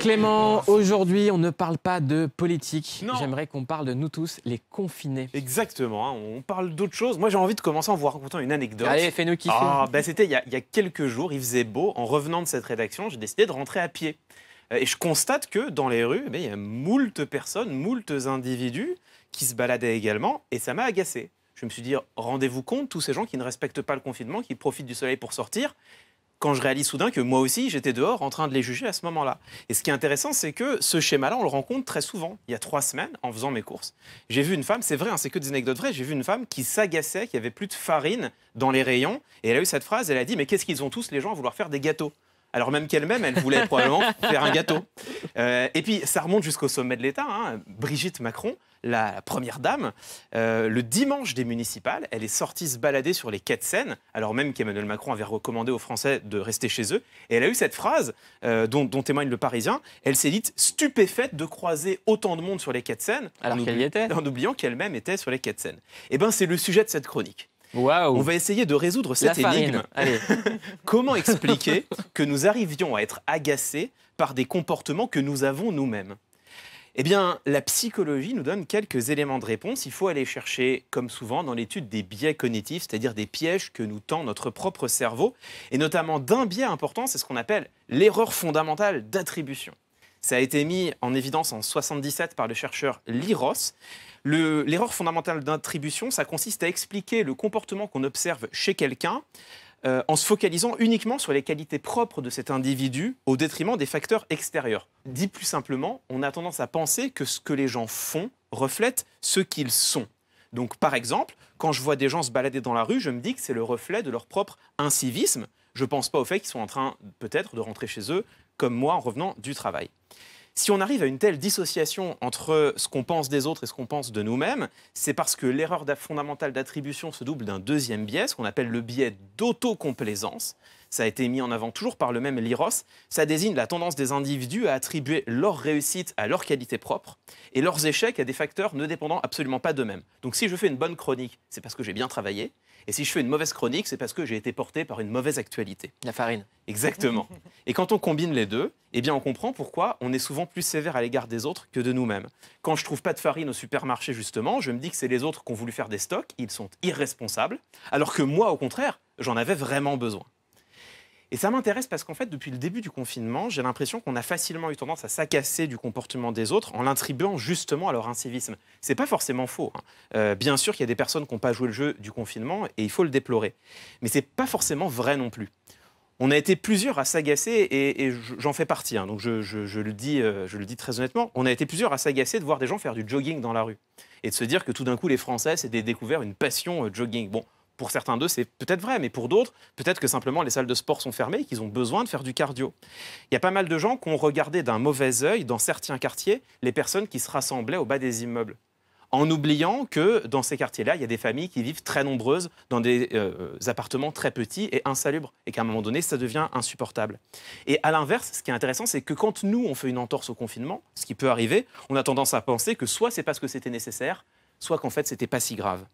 Clément, aujourd'hui, on ne parle pas de politique. Non. J'aimerais qu'on parle de nous tous, les confinés. Exactement, hein, on parle d'autre chose. Moi, j'ai envie de commencer en vous racontant une anecdote. Allez, fais-nous kiffer. C'était il y a quelques jours, il faisait beau. En revenant de cette rédaction, j'ai décidé de rentrer à pied. Et je constate que dans les rues, il y a moult personnes, moult individus qui se baladaient également. Et ça m'a agacé. Je me suis dit, rendez-vous compte, tous ces gens qui ne respectent pas le confinement, qui profitent du soleil pour sortir, quand je réalise soudain que moi aussi, j'étais dehors en train de les juger à ce moment-là. Et ce qui est intéressant, c'est que ce schéma-là, on le rencontre très souvent. Il y a 3 semaines, en faisant mes courses, j'ai vu une femme, c'est vrai, hein, c'est que des anecdotes vraies, j'ai vu une femme qui s'agaçait, qui avait plus de farine dans les rayons. Et elle a eu cette phrase, elle a dit, mais qu'est-ce qu'ils ont tous les gens à vouloir faire des gâteaux ? Alors même qu'elle-même, elle voulait probablement faire un gâteau. Et puis, ça remonte jusqu'au sommet de l'État. Hein. Brigitte Macron, la première dame, le dimanche des municipales, elle est sortie se balader sur les quais de Seine, alors même qu'Emmanuel Macron avait recommandé aux Français de rester chez eux. Et elle a eu cette phrase dont témoigne le Parisien. Elle s'est dite stupéfaite de croiser autant de monde sur les quais de Seine, Alors qu'elle y était. en oubliant qu'elle-même était sur les quais de Seine. Eh bien, c'est le sujet de cette chronique. Waouh. On va essayer de résoudre cette énigme. Allez. Comment expliquer que nous arrivions à être agacés par des comportements que nous avons nous-mêmes ? Eh bien, la psychologie nous donne quelques éléments de réponse. Il faut aller chercher, comme souvent, dans l'étude des biais cognitifs, c'est-à-dire des pièges que nous tend notre propre cerveau, et notamment d'un biais important, c'est ce qu'on appelle l'erreur fondamentale d'attribution. Ça a été mis en évidence en 1977 par le chercheur Lee Ross. L'erreur fondamentale d'attribution, ça consiste à expliquer le comportement qu'on observe chez quelqu'un en se focalisant uniquement sur les qualités propres de cet individu au détriment des facteurs extérieurs. Dit plus simplement, on a tendance à penser que ce que les gens font reflète ce qu'ils sont. Donc par exemple, quand je vois des gens se balader dans la rue, je me dis que c'est le reflet de leur propre incivisme. Je ne pense pas au fait qu'ils sont en train peut-être de rentrer chez eux comme moi en revenant du travail. Si on arrive à une telle dissociation entre ce qu'on pense des autres et ce qu'on pense de nous-mêmes, c'est parce que l'erreur fondamentale d'attribution se double d'un deuxième biais, ce qu'on appelle le biais d'autocomplaisance. Ça a été mis en avant toujours par le même Lee Ross. Ça désigne la tendance des individus à attribuer leur réussite à leurs qualités propres et leurs échecs à des facteurs ne dépendant absolument pas d'eux-mêmes. Donc si je fais une bonne chronique, c'est parce que j'ai bien travaillé. Et si je fais une mauvaise chronique, c'est parce que j'ai été porté par une mauvaise actualité. La farine. Exactement. Et quand on combine les deux, eh bien on comprend pourquoi on est souvent plus sévère à l'égard des autres que de nous-mêmes. Quand je trouve pas de farine au supermarché, justement, je me dis que c'est les autres qui ont voulu faire des stocks, ils sont irresponsables, alors que moi, au contraire, j'en avais vraiment besoin. Et ça m'intéresse parce qu'en fait, depuis le début du confinement, j'ai l'impression qu'on a facilement eu tendance à s'agacer du comportement des autres en l'attribuant justement à leur incivisme. C'est pas forcément faux. Hein. Bien sûr qu'il y a des personnes qui n'ont pas joué le jeu du confinement et il faut le déplorer. Mais c'est pas forcément vrai non plus. On a été plusieurs à s'agacer et j'en fais partie. Hein, donc je le dis très honnêtement. On a été plusieurs à s'agacer de voir des gens faire du jogging dans la rue et de se dire que tout d'un coup les Français s'étaient découvert une passion jogging. Bon. Pour certains d'eux, c'est peut-être vrai, mais pour d'autres, peut-être que simplement les salles de sport sont fermées et qu'ils ont besoin de faire du cardio. Il y a pas mal de gens qui ont regardé d'un mauvais œil, dans certains quartiers, les personnes qui se rassemblaient au bas des immeubles, en oubliant que dans ces quartiers-là, il y a des familles qui vivent très nombreuses dans des appartements très petits et insalubres, et qu'à un moment donné, ça devient insupportable. Et à l'inverse, ce qui est intéressant, c'est que quand nous, on fait une entorse au confinement, ce qui peut arriver, on a tendance à penser que soit c'est parce que c'était nécessaire, soit qu'en fait, c'était pas si grave.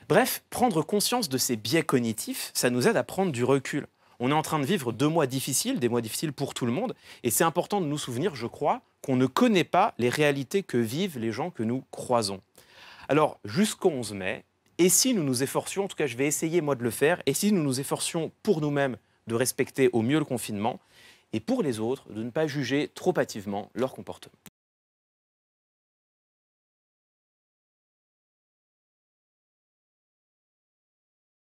Bref, prendre conscience de ces biais cognitifs, ça nous aide à prendre du recul. On est en train de vivre 2 mois difficiles, des mois difficiles pour tout le monde, et c'est important de nous souvenir, je crois, qu'on ne connaît pas les réalités que vivent les gens que nous croisons. Alors, jusqu'au 11 mai, et si nous nous efforcions, en tout cas je vais essayer moi de le faire, et si nous nous efforcions pour nous-mêmes de respecter au mieux le confinement, et pour les autres, de ne pas juger trop hâtivement leur comportement.